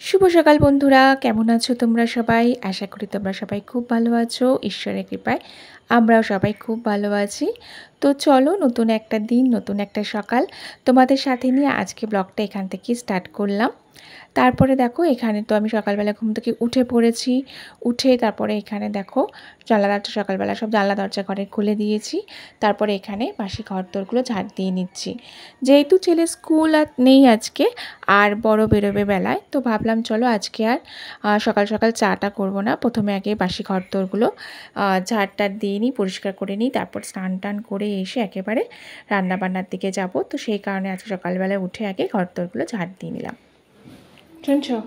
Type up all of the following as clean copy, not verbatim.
শুভ সকাল বন্ধুরা, কেমন আছো তোমরা সবাই? আশা করি তোমরা সবাই খুব ভালো আছো। ঈশ্বরের কৃপায় আমরাও সবাই খুব ভালো আছি। তো চলো, নতুন একটা দিন, নতুন একটা সকাল তোমাদের সাথে নিয়ে আজকে ব্লগটা এখান থেকে স্টার্ট করলাম। তারপরে দেখো, এখানে তো আমি সকালবেলা ঘুম থেকে উঠে পড়েছি। উঠে তারপরে এখানে দেখো জানলা দরজা, সকালবেলা সব জানলা দরজা ঘরে খুলে দিয়েছি। তারপরে এখানে বাসি ঘরদোরগুলো ঝাড় দিয়ে নিচ্ছি। যেহেতু ছেলে স্কুল আর নেই আজকে, আর বড় বেরোবে বেলায়, তো ভাবলাম চলো আজকে আর সকাল সকাল চাটা করবো না, প্রথমে আগে বাসি ঘরদোরগুলো ঝাড় টাড় দিয়ে নিই, পরিষ্কার করে নিই, তারপর স্নান টান করে এসে একেবারে রান্নাবান্নার দিকে যাব। তো সেই কারণে আজকে সকালবেলায় উঠে আগে ঘরদোরগুলো ঝাড় দিয়ে নিলাম। শুনছো?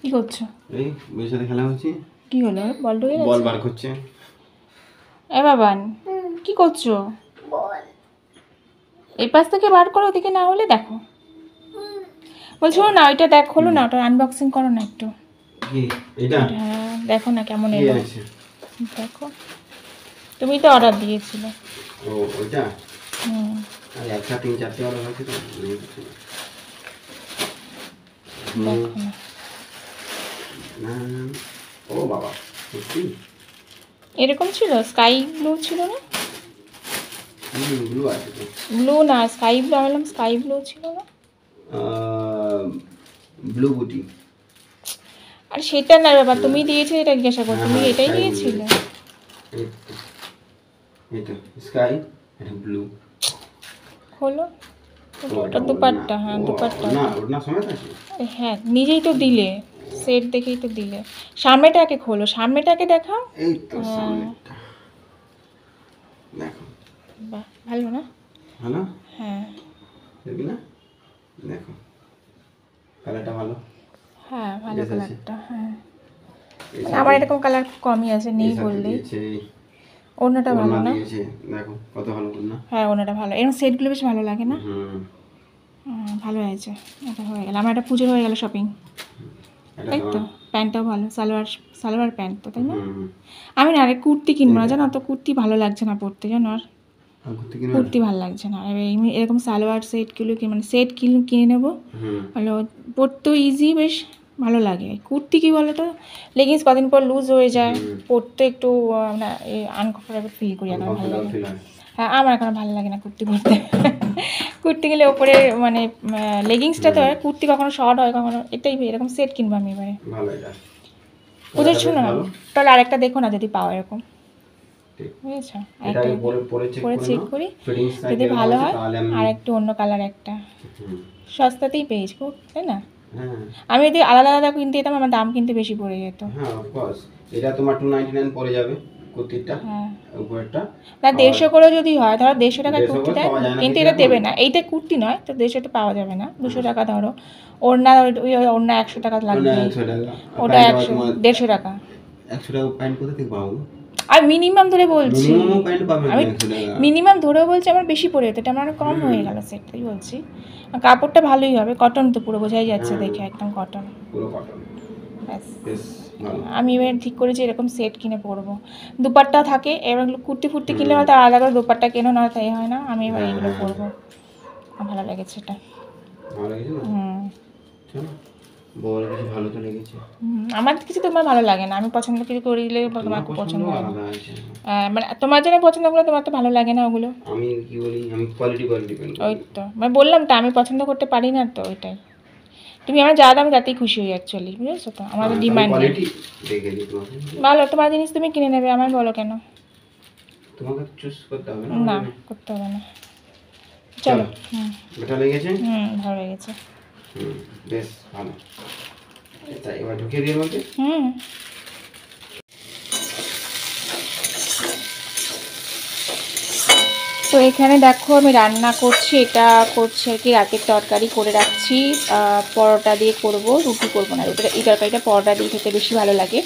কি করছো? এই মেয়ের সাথে খেলা হচ্ছে। কি হলো? বল ঢুকে বল গেছে? বার করছে। এ বাবান, কি করছো? এই পাশ থেকে বার করো, ওদিকে না হলে দেখো। বলছো না, ওইটা দেখ, হলো না, ওটা আনবক্সিং করো না একটু। কি এটা? হ্যাঁ, দেখো না কেমন কি এলো। আছে? দেখো, তুমি তো অর্ডার দিয়েছিলে। ও ওইটা? হুম, আর একটা 3-4টে অর্ডার হয়েছে তো। দেখো না। না, ও বাবা, সত্যি এরকম ছিল, স্কাই ব্লু ছিল না? ব্লু আছে তো। ব্লু না, স্কাই ব্লু, আমি বললাম স্কাই ব্লু ছিল না? ব্লু বুটি। আর সেটা না বাবা, তুমি দিয়েছিলে, এটা জিজ্ঞাসা করো, তুমি হ্যাঁ, এটাই sky blue দিয়েছিলে। এটা স্কাই, এটা ব্লু। হলো, ওটা দুপাট্টা, হ্যাঁ দুপাট্টা। না, ওটা সমেত আছে। হ্যাঁ, নিজেই তো দিলে, সেট দেখেই তো দিলে। সামনেটাকে খোলো, সামনেটাকে দেখাও। এই তো সামনেটা দেখো। বাহ, ভালো না? ভালো? হ্যাঁ দেখবি না? দেখো কালারটা ভালো। হ্যাঁ, ভালো বেশ আছে। কালারটা। হ্যাঁ, এই মানে সাথে- আমার এরকম কালার কমই আছে, এই নেই সাথে বললেই। দিয়েছে, ওড়নাটা ভালো ওড়না না? দিয়েছে, দেখো কত ভালো ওড়না। হ্যাঁ, ওড়নাটা ভালো, এরকম সেটগুলো বেশ ভালো লাগে না? হুম, ভালো হয়েছে। এটা হয়ে গেল আমার, একটা পুজোর হয়ে গেল শপিং। এটা তাই তো, তোমার। প্যান্টটাও ভালো, সালোয়ার, সালোয়ার প্যান্ট তো, তাই না? হুম, আমি না আরে কুর্তি কিনবো না, জানো তো, কুর্তি ভালো লাগছে না পরতে, জানো। আর আর ঘুরতে কিনে কুর্তি ভালো লাগছে না, আর এরকম সালোয়ার সেটগুলো মানে সেট কিনে নেবো। হুম, ভালো, পরতেও ইজি, বেশ ভালো লাগে। কুর্তি কী বলো তো, লেগিংস কদিন পর লুজ হয়ে যায়, পরতে একটু না আনকমফোর্টেবল ফিল করি, এখন ভালো লাগে। হ্যাঁ, আমার এখন ভালো লাগে না কুর্তি পরতে। কুর্তি গেলে ওপরে মানে লেগিংসটা তো হয়, কুর্তি কখনো শর্ট হয় কখনো, এটাই এরকম সেট কিনবো আমি এবারে। ভালো এটা। ওদের শুনো না, তাহলে আরেকটা দেখো না যদি পাও এরকম, ঠিক। বুঝেছো? এটা আরেকটা পরে পরে চেক নাও। করি, ফিটিংস যদি সাইজ ভালো আছে হয় তাহলে আমি। আর একটু অন্য কালার একটা হুম, সস্তাতেই পেয়েছি, তাই না? হ্যাঁ আমি যদি আলাদা আলাদা কিনতে যেতাম, আমার দাম কিন্তু বেশি পড়ে যেত। হ্যাঁ, অফ কোর্স। এটা তোমার 299 পড়ে যাবে কুর্তিটা, হ্যাঁ, উপরেরটা। না 150 করে যদি হয়, ধরো 150 টাকায় 150 কুর্তি করে দেয়, পাওয়া যায় না কিন্তু কিছু এটা এখন? দেবে না, এইটা কুর্তি নয় তো, 150 পাওয়া যাবে না, 200 টাকা ধরো। ওড়না, ওই ওড়না 100 টাকা লাগবে, 100 টাকা। ওটা 100, 150 টাকা। 100 টাকা প্যান্ট কোথা থেকে পাবো? আর মিনিমাম ধরে বলছি, মিনিমাম প্যান্ট পাবে আমি 100 টাকা। মিনিমাম ধরেও বলছি, আমার বেশি পড়ে যেত, এটা আমার অনেক কম হয়ে গেল, সেটাই বলছি। আর কাপড়টা ভালোই হবে, কটন তো পুরো বোঝাই যাচ্ছে দেখে, একদম কটন। পুরো কটন, ব্যাস, বেশ ভালো। আমি এবার ঠিক করেছি এরকম সেট কিনে পরবো। দুপাট্টা থাকে, এবার কুর্তি ফুর্তি কিনলে হয়তো আলাদা করে দুপাট্টা কেনো, না তাই হয় না, আমি এবার এইগুলো পরবো। আমার ভালো লেগেছে এটা। ভালো লেগেছে না? চলো, বল কিছু ভালো তো লেগেছে। আমার কিছু তোমার ভালো লাগে না, আমি পছন্দ কিছু করিলে তোমার খুব পছন্দ হয় না। আলাদা আছে। মানে তোমার জন্য পছন্দ করলে তোমার তো ভালো লাগে না ওগুলো। আমি কি বলি, আমি কোয়ালিটি ডিপেন্ড ওই করি। তো মানে বললাম তো, আমি পছন্দ করতে পারি না তো, ওইটাই। তুমি আমার যা দাম তাতেই খুশি হই অ্যাকচুয়ালি, বুঝেছো তো, আমাদের ডিমান্ড নেই। কোয়ালিটি দেখে দিই তোমাকে। ভালো, তোমার জিনিস তুমি কিনে নেবে, আমায় বলো কেন? তোমাকে চুজ করতে হবে না। না, করতে হবে না। চলো। এটা লেগেছে? ভালো লেগেছে। বেশ ভালো। তাই এবার ঢুকিয়ে দিয়ে বলতে। তো এখানে দেখো আমি রান্না করছি, এটা করছি আর কি, রাতের তরকারি করে রাখছি, পরোটা দিয়ে করব, রুটি করব না, রুটিটা এই তরকারিটা পরোটা দিয়ে খেতে বেশি ভালো লাগে।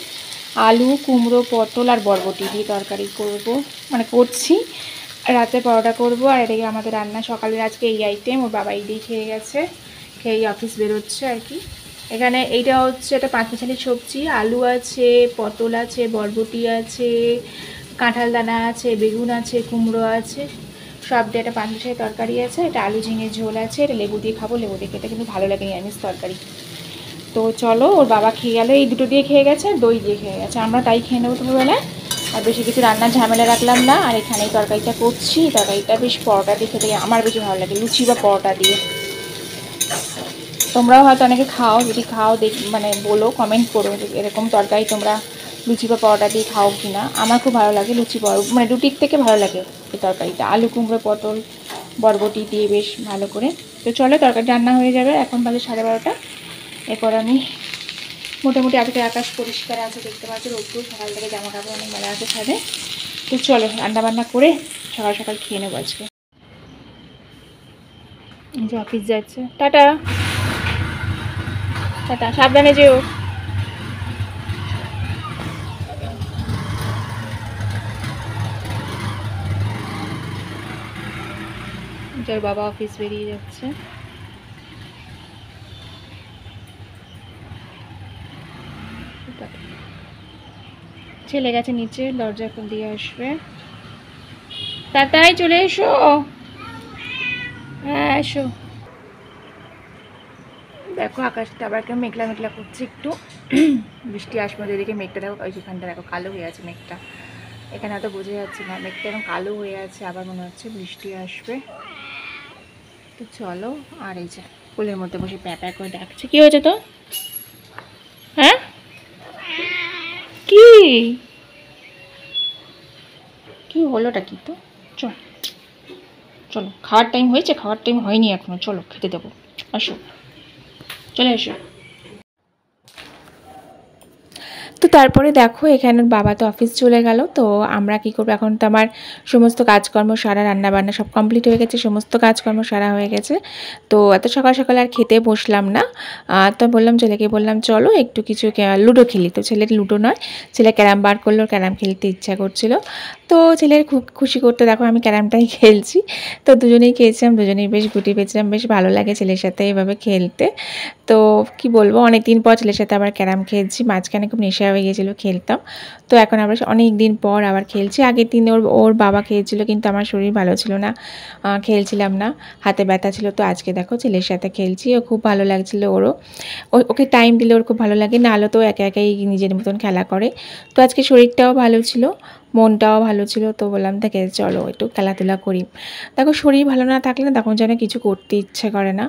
আলু, কুমড়ো, পটল আর বরবটি দিয়ে তরকারি করব, মানে করছি। রাতে পরোটা করব, আর এদিকে আমাদের রান্না সকালের আজকে এই আইটেম, ওর বাবা এই দিয়ে খেয়ে গেছে, খেয়ে অফিস বেরোচ্ছে আর কি। এখানে এইটা হচ্ছে একটা পাঁচমিশালি সবজি, আলু আছে, পটল আছে, বরবটি আছে, কাঁঠাল দানা আছে, বেগুন আছে, কুমড়ো আছে, সব দিয়ে একটা পাঁচমিশালি তরকারি আছে। এটা আলু ঝিঙে ঝোল আছে, এটা লেবু দিয়ে খাবো, লেবু দিয়ে খেতে কিন্তু ভালো লাগে নিরামিষ তরকারি। তো চলো, ওর বাবা খেয়ে গেল, এই দুটো দিয়ে খেয়ে গেছে, দই দিয়ে খেয়ে গেছে, আমরা তাই খেয়ে নেবো দুপুরবেলায়। আর বেশি কিছু রান্নার ঝামেলা রাখলাম না। আর এখানে এই তরকারিটা করছি, তরকারিটা বেশ পরোটা দিয়ে খেতে আমার বেশি ভালো লাগে, লুচি বা পরোটা দিয়ে। তোমরাও হয়তো অনেকে খাও, যদি খাও মানে বলো, কমেন্ট করো যে এরকম তরকারি তোমরা লুচি বা পরোটা দিয়ে খাও কি না। আমার খুব ভালো লাগে লুচি মানে রুটির থেকে ভালো লাগে এই তরকারিটা, আলু কুমড়ো পটল বরবটি দিয়ে বেশ ভালো করে। তো চলো, তরকারি রান্না হয়ে যাবে, এখন বাজে 12:30। এরপর আমি মোটামুটি আজকে আকাশ পরিষ্কার আছে, দেখতে পাচ্ছি রোদ্দুর, সকাল থেকে জামা কাপড় অনেক মেলা আছে ছাদে। তো চলো রান্নাবান্না করে সকাল সকাল খেয়ে নেবো আজকে। যে অফিস যাচ্ছে, টাটা টাটা, সাবধানে যেও। তোর বাবা অফিস বেরিয়ে যাচ্ছে। ছেলে গেছে নিচে, দরজা খুল দিয়ে আসবে। তাড়াতাড়ি চলে এসো, হ্যাঁ এসো। দেখো আকাশটা আবার কেমন মেঘলা মেঘলা করছে একটু, বৃষ্টি আসবে এদিকে। মেঘটা দেখো, ওই যেখানটা দেখো কালো হয়ে আছে মেঘটা, এখানে হয়তো বোঝা যাচ্ছে না, মেঘটা এরকম কালো হয়ে আছে, আবার মনে হচ্ছে বৃষ্টি আসবে। তো চলো, আর এই যে কোলের মধ্যে বসে প্যাঁ প্যাঁ করে ডাকছে। কি হয়েছে তো? হ্যাঁ কি কি হলোটা কি তো? চল চলো, খাওয়ার টাইম হয়েছে, খাওয়ার টাইম হয়নি এখনো, চলো খেতে দেবো, আসো চলে এসো। তো তারপরে দেখো এখানে বাবা তো অফিস চলে গেল। তো আমরা কি করবো এখন, তো আমার সমস্ত কাজকর্ম সারা, রান্নাবান্না সব কমপ্লিট হয়ে গেছে, সমস্ত কাজকর্ম সারা হয়ে গেছে। তো এত সকাল সকাল আর খেতে বসলাম না। তো বললাম ছেলেকে, বললাম চলো একটু কিছু লুডো খেলি। তো ছেলের লুডো নয়, ছেলে ক্যারাম বার করলো, ক্যারাম খেলতে ইচ্ছা করছিল। তো ছেলের খুব খুশি করতে দেখো আমি ক্যারামটাই খেলছি। তো দুজনেই খেয়েছিলাম, দুজনেই বেশ গুটি পেয়েছিলাম, বেশ ভালো লাগে ছেলের সাথে এইভাবে খেলতে। তো কি বলবো, অনেক দিন পর ছেলের সাথে আবার ক্যারাম খেলছি, মাঝখানে খুব নেশা হয়ে গিয়েছিলো, খেলতাম। তো এখন আবার অনেক দিন পর আবার খেলছি। আগের দিন ওর বাবা খেলছিল, কিন্তু আমার শরীর ভালো ছিল না, খেলছিলাম না, হাতে ব্যথা ছিল। তো আজকে দেখো ছেলের সাথে খেলছি, ও খুব ভালো লাগছিলো। ওকে টাইম দিলে ওর খুব ভালো লাগে, না হলে তো একা একাই নিজের মতন খেলা করে। তো আজকে শরীরটাও ভালো ছিল, মনটাও ভালো ছিল। তো বললাম থেকে চলো একটু খেলাধুলা করি। দেখো শরীর ভালো না থাকলে না তখন যেন কিছু করতে ইচ্ছে করে না।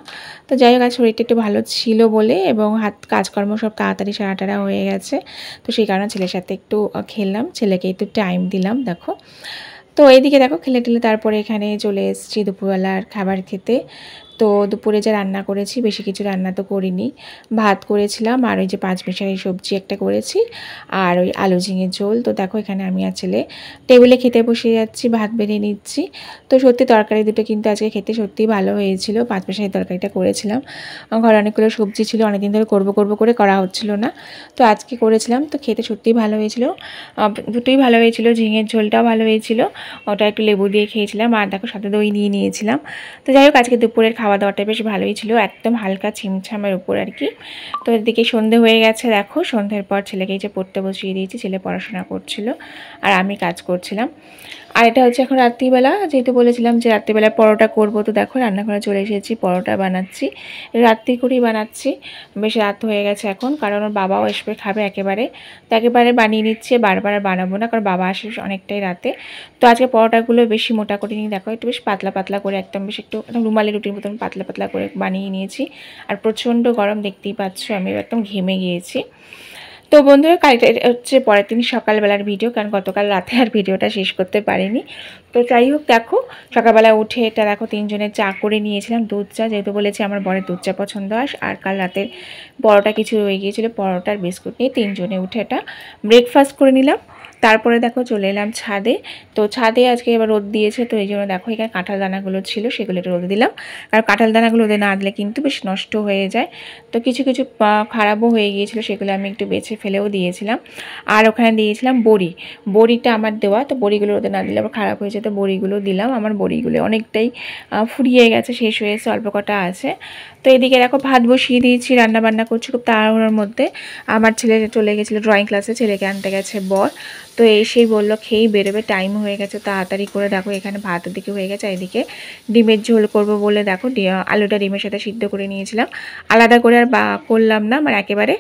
তো যাই হোক, আজ শরীরটা একটু ভালো ছিল বলে, এবং কাজকর্ম সব তাড়াতাড়ি সারাটারা হয়ে গেছে। তো সেই কারণে ছেলের সাথে একটু খেললাম, ছেলেকে একটু টাইম দিলাম। দেখো তো এইদিকে দেখো খেলে টেলে তারপরে এখানে চলে এসেছি দুপুরবেলার খাবার খেতে। তো দুপুরে যা রান্না করেছি, বেশি কিছু রান্না তো করিনি, ভাত করেছিলাম, আর ওই যে পাঁচমিশালি সবজি একটা করেছি, আর ওই আলু ঝিঙের ঝোল। তো দেখো এখানে আমি আর ছেলে টেবিলে খেতে বসে যাচ্ছি, ভাত বেরিয়ে নিচ্ছি। তো সত্যি তরকারি দুটো কিন্তু আজকে খেতে সত্যিই ভালো হয়েছিল, পাঁচমিশালি তরকারিটা করেছিলাম। ঘরে অনেকগুলো সবজি ছিল, অনেকদিন ধরে করবো করবো করে করা হচ্ছিল না, তো আজকে করেছিলাম। তো খেতে সত্যিই ভালো হয়েছিল, দুটোই ভালো হয়েছিল, ঝিঙের ঝোলটাও ভালো হয়েছিল, ওটা একটু লেবু দিয়ে খেয়েছিলাম, আর দেখো সাথে দই নিয়ে নিয়েছিলাম। তো যাই হোক আজকে দুপুরের খাওয়া দাওয়াটা বেশ ভালোই ছিল, একদম হালকা ছিমছামের উপর আর কি। তো এদিকে সন্ধে হয়ে গেছে, দেখো সন্ধ্যের পর ছেলেকে এই যে পড়তে বসিয়ে দিয়েছি, ছেলে পড়াশোনা করছিল আর আমি কাজ করছিলাম। আর এটা হচ্ছে এখন রাত্রিবেলা, যেহেতু বলেছিলাম যে রাত্রিবেলা পরোটা করব। তো দেখো রান্নাঘরে চলে এসেছি, পরোটা বানাচ্ছি, রাত্রি করেই বানাচ্ছি, বেশ রাত হয়ে গেছে এখন, কারণ ওর বাবাও আসবে খাবে একেবারে। তো একেবারে বানিয়ে নিচ্ছে, বারবার আর বানাবো না, কারণ বাবা আসে অনেকটাই রাতে। তো আজকে পরোটাগুলো বেশি মোটা করে নিয়ে দেখো একটু বেশ পাতলা পাতলা করে, একদম বেশ একটু রুমালি রুটির মতন পাতলা পাতলা করে বানিয়ে নিয়েছি। আর প্রচণ্ড গরম, দেখতেই পাচ্ছ আমি একদম ঘেমে গিয়েছি। তো বন্ধুরা কালকে হচ্ছে পরের দিন সকালবেলার ভিডিও, কারণ গতকাল রাতে আর ভিডিওটা শেষ করতে পারিনি। তো যাই হোক দেখো সকালবেলা উঠে এটা দেখো তিনজনের চা করে নিয়েছিলাম, দুধ চা, যেহেতু বলেছি আমার বরের দুধ চা পছন্দ। আর কাল রাতের পরোটা কিছু রয়ে গিয়েছিলো, পরোটার বিস্কুট নিয়ে তিনজনে উঠে এটা ব্রেকফাস্ট করে নিলাম। তারপরে দেখো চলে এলাম ছাদে। তো ছাদে আজকে এবার রোদ দিয়েছে, তো এই জন্য দেখো এখানে কাঁঠাল দানাগুলো ছিল, সেগুলো একটু রোদে দিলাম। আর কাঁঠাল দানাগুলো রোদে না দিলে কিন্তু বেশ নষ্ট হয়ে যায়। তো কিছু কিছু খারাপও হয়ে গিয়েছিলো, সেগুলো আমি একটু বেছে ফেলেও দিয়েছিলাম। আর ওখানে দিয়েছিলাম বড়িটা আমার দেওয়া, তো বড়িগুলো রোদে না দিলে আবার খারাপ হয়ে যেত, বড়িগুলো দিলাম। আমার বড়িগুলো অনেকটাই ফুরিয়ে গেছে, শেষ হয়েছে, অল্প কটা আছে। তো এদিকে দেখো ভাত বসিয়ে দিয়েছি, রান্না বান্না করছি খুব তাড়াহুড়োর মধ্যে। আমার ছেলে চলে গেছিলো ড্রয়িং ক্লাসে, ছেলেকে আনতে গেছে বর। তো তো এসেই বললো খেয়েই বেরোবে, টাইম হয়ে গেছে, তাড়াতাড়ি করে দেখো এখানে ভাতের দিকে হয়ে গেছে, এদিকে ডিমের ঝোল করব বলে দেখো আলুটা ডিমের সাথে সিদ্ধ করে নিয়েছিলাম, আলাদা করে আর করলাম না, মানে একেবারে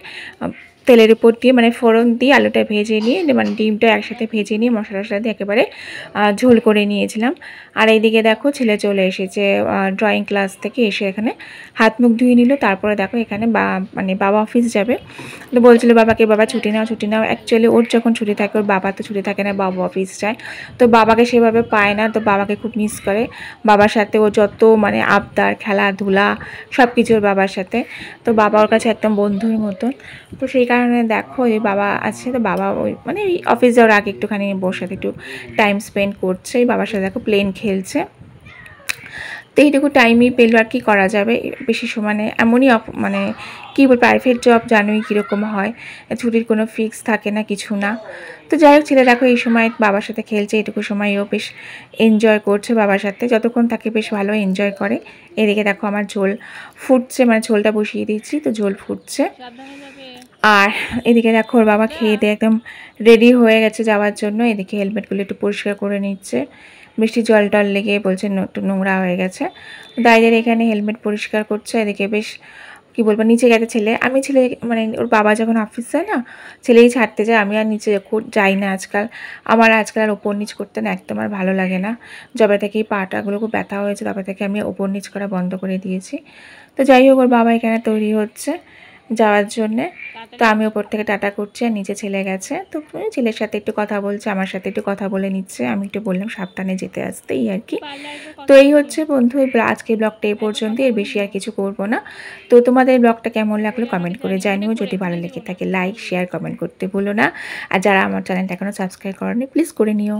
তেলের উপর দিয়ে মানে ফোড়ন দিয়ে আলুটা ভেজে নিয়ে মানে ডিমটা একসাথে ভেজে নিয়ে মশলা টশলা দিয়ে একেবারে ঝোল করে নিয়েছিলাম। আর এইদিকে দেখো ছেলে চলে এসেছে ড্রয়িং ক্লাস থেকে, এসে এখানে হাত মুখ ধুয়ে নিল। তারপরে দেখো এখানে মানে বাবা অফিস যাবে, তো বলছিল বাবাকে বাবা ছুটি নাও ছুটি নাও। অ্যাকচুয়ালি ওর যখন ছুটি থাকে, ওর বাবা তো ছুটি থাকে না, বাবা অফিস যায়, তো বাবাকে সেভাবে পায় না, তো বাবাকে খুব মিস করে। বাবার সাথে ও যত মানে আবদার খেলাধুলা সব কিছু ওর বাবার সাথে, তো বাবা ওর কাছে একদম বন্ধুর মতন। তো সেই কারণে দেখো ওই বাবা আছে, তো বাবা ওই মানে ওই অফিস যাওয়ার আগে একটুখানি ওর সাথে একটু টাইম স্পেন্ড করছে, বাবার সাথে দেখো প্লেন খেলছে। তো এইটুকু টাইমই পেলো, আর কি করা যাবে, বেশি সমানে এমনই মানে কী বল, প্রাইভেট জব জানোই কীরকম হয়, ছুটির কোনো ফিক্স থাকে না, কিছু না। তো যাই হোক ছেলে দেখো এই সময় বাবার সাথে খেলছে, এইটুকু সময়ও বেশ এনজয় করছে বাবার সাথে, যতক্ষণ থাকে বেশ ভালো এনজয় করে। এদিকে দেখো আমার ঝোল ফুটছে, মানে ঝোলটা বসিয়ে দিচ্ছি, তো ঝোল ফুটছে। আর এদিকে দেখো ওর বাবা খেয়ে দিয়ে একদম রেডি হয়ে গেছে যাওয়ার জন্য, এদিকে হেলমেটগুলো একটু পরিষ্কার করে নিচ্ছে, বৃষ্টি জল টল লেগে বলছে একটু নোংরা হয়ে গেছে, দাইদের এখানে হেলমেট পরিষ্কার করছে। এদিকে বেশ কী বলবো, নিচে গেছে ছেলে, আমি ছেলে মানে ওর বাবা যখন অফিস যায় না, ছেলেই ছাড়তে যায়, আমি আর নিচে যাই না আজকাল, আমার আজকাল আর ওপর নিচ করতে না একদম আর ভালো লাগে না, যবে থেকে এই পাটাগুলো খুব ব্যথা হয়েছে তবে থেকে আমি ওপর নিচ করা বন্ধ করে দিয়েছি। তো যাই হোক ওর বাবা এখানে তৈরি হচ্ছে যাওয়ার জন্যে, তো আমি ওপর থেকে টাটা করছি, আর নিচে ছেলে গেছে, তো ছেলের সাথে একটু কথা বলছে, আমার সাথে একটু কথা বলে নিচ্ছে, আমি একটু বললাম সাবধানে যেতে আসতে, এই আর কি। তো এই হচ্ছে বন্ধু আজকের ব্লগটা এই পর্যন্ত, এর বেশি আর কিছু করব না। তো তোমাদের ব্লগটা কেমন লাগলো কমেন্ট করে জানিও, যদি ভালো লেগে থাকে লাইক শেয়ার কমেন্ট করতে ভুলো না, আর যারা আমার চ্যানেলটা এখনও সাবস্ক্রাইব করেনি প্লিজ করে নিও।